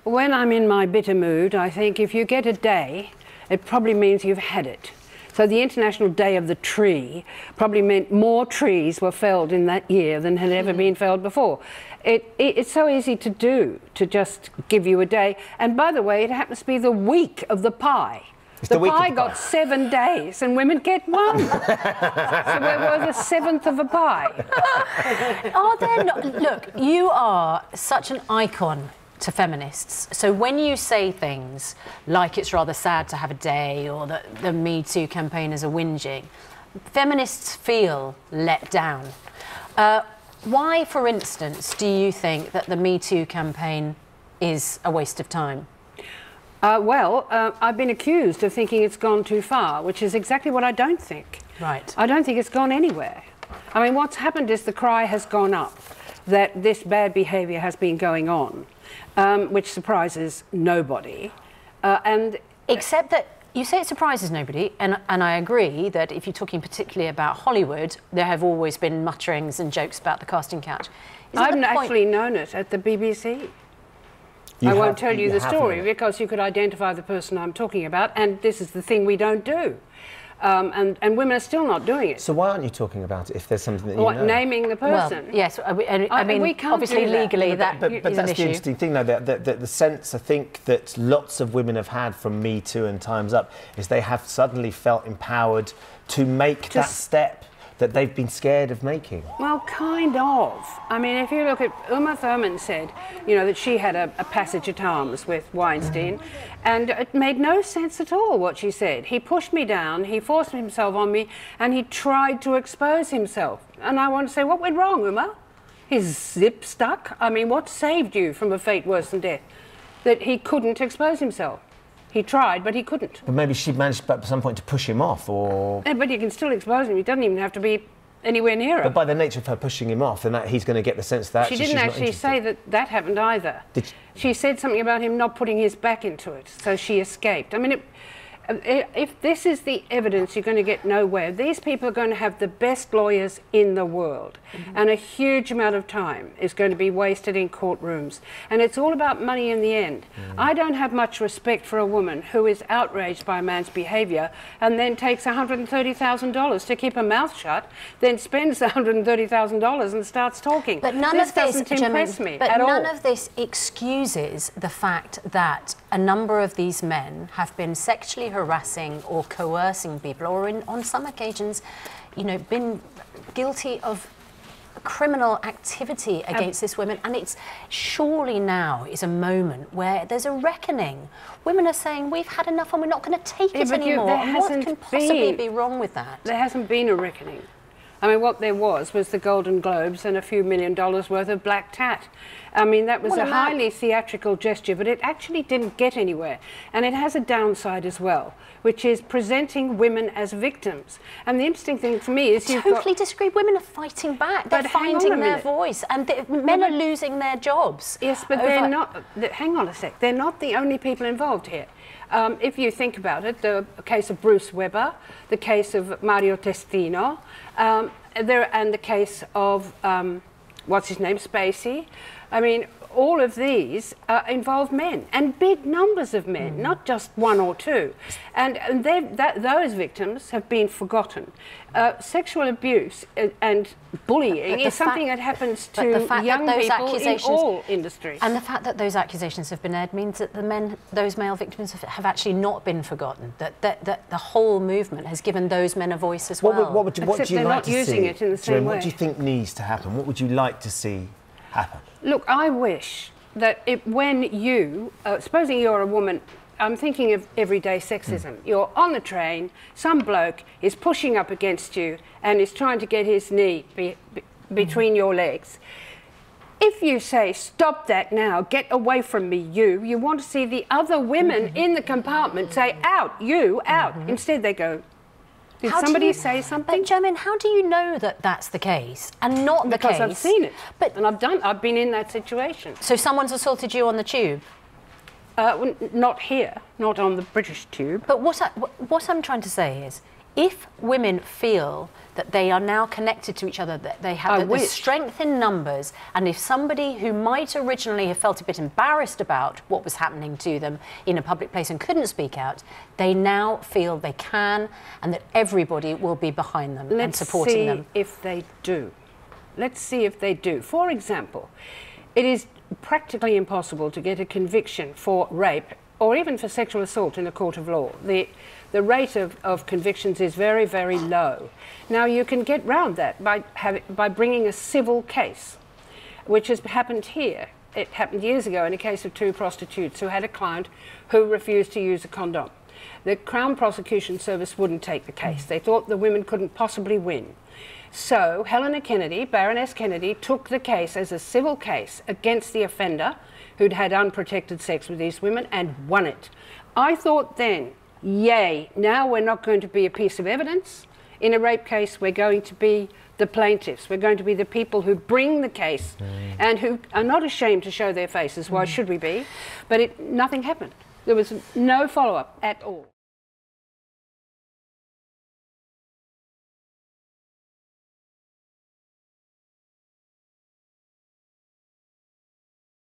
When I'm in my bitter mood, I think if you get a day, it probably means you've had it. So the International Day of the Tree probably meant more trees were felled in that year than had ever been felled before. It's so easy to do, to just give you a day. And by the way, it happens to be the week of the pie. The pie got 7 days and women get 1. So we're the 7th of a pie. Are there not... Look, you are such an icon to feminists. So when you say things like it's rather sad to have a day or that the Me Too campaigners are whinging, feminists feel let down. Why, for instance, do you think that the Me Too campaign is a waste of time? I've been accused of thinking it's gone too far, which is exactly what I don't think. Right. I don't think it's gone anywhere. I mean, what's happened is the cry has gone up that this bad behaviour has been going on, which surprises nobody. Except that you say it surprises nobody, and I agree that if you're talking particularly about Hollywood, there have always been mutterings and jokes about the casting couch. I've actually known it at the BBC. I won't tell you the story because you could identify the person I'm talking about, and this is the thing we don't do. And women are still not doing it. So why aren't you talking about it if there's something that you know? Naming the person. Well, yes, I mean, we can't obviously legally that but is that's an the issue. interesting thing, though, that the sense I think that lots of women have had from Me Too and Time's Up is they have suddenly felt empowered to make that step that they've been scared of making. Well, kind of. I mean, if you look at Uma Thurman said, you know, that she had a passage at arms with Weinstein, and it made no sense at all what she said. He pushed me down, he forced himself on me, and he tried to expose himself. And I want to say, what went wrong, Uma? His zip stuck? I mean, what saved you from a fate worse than death? That he couldn't expose himself. He tried, but he couldn't. But maybe she managed at some point to push him off, or... Yeah, but you can still expose him. He doesn't even have to be anywhere near her. But by the nature of her pushing him off, then he's going to get the sense that she didn't actually say that happened either. She said something about him not putting his back into it, so she escaped. I mean, if this is the evidence, you're going to get nowhere. These people are going to have the best lawyers in the world, and a huge amount of time is going to be wasted in courtrooms. And it's all about money in the end. I don't have much respect for a woman who is outraged by a man's behaviour and then takes $130,000 to keep her mouth shut, then spends $130,000 and starts talking. But none of this doesn't impress me but at all. none of this excuses the fact that a number of these men have been sexually harassing or coercing people, or on some occasions, you know, been guilty of criminal activity against this woman. And it's surely now is a moment where there's a reckoning. Women are saying, we've had enough and we're not going to take it anymore. What can possibly be wrong with that? There hasn't been a reckoning. I mean, what there was the Golden Globes and a few $1 million worth of black tat. I mean, that was a highly theatrical gesture, but it actually didn't get anywhere. And it has a downside as well, which is presenting women as victims. And the interesting thing for me is I totally disagree. Women are fighting back. They're finding their voice, and men are losing their jobs. Yes, but they're not. Hang on a sec. They're not the only people involved here. If you think about it, the case of Bruce Weber, the case of Mario Testino, and the case of, what's his name, Spacey. I mean, all of these involve men, and big numbers of men, not just one or two. And those victims have been forgotten. Sexual abuse and bullying is something that happens to young people in all industries. And the fact that those accusations have been aired means that those male victims have actually not been forgotten, that the whole movement has given those men a voice as well. What do you like to see? They're not using it in the same way. What do you think needs to happen? What would you like to see happen? Look, I wish that when you, supposing you're a woman, I'm thinking of everyday sexism. You're on the train, some bloke is pushing up against you and is trying to get his knee between your legs. If you say, stop that now, get away from me, you want to see the other women in the compartment say, out, you, out. Instead they go, did somebody say something? But Germaine, how do you know that that's the case and not the case? Because I've seen it, and I've been in that situation. So someone's assaulted you on the tube? Not here, not on the British tube. But what I'm trying to say is, if women feel that they are now connected to each other, that they have the strength in numbers, and if somebody who might originally have felt a bit embarrassed about what was happening to them in a public place and couldn't speak out, they now feel they can, and that everybody will be behind them and supporting them. Let's see if they do. Let's see if they do. For example, it is practically impossible to get a conviction for rape or even for sexual assault in a court of law. The rate of convictions is very, very low. Now, you can get round that by bringing a civil case, which has happened here. It happened years ago in a case of 2 prostitutes who had a client who refused to use a condom. The Crown Prosecution Service wouldn't take the case. They thought the women couldn't possibly win. So Helena Kennedy, Baroness Kennedy, took the case as a civil case against the offender who'd had unprotected sex with these women and won it. I thought then, yay, now we're not going to be a piece of evidence. In a rape case, we're going to be the plaintiffs. We're going to be the people who bring the case and who are not ashamed to show their faces. Why should we be? But nothing happened. There was no follow-up at all.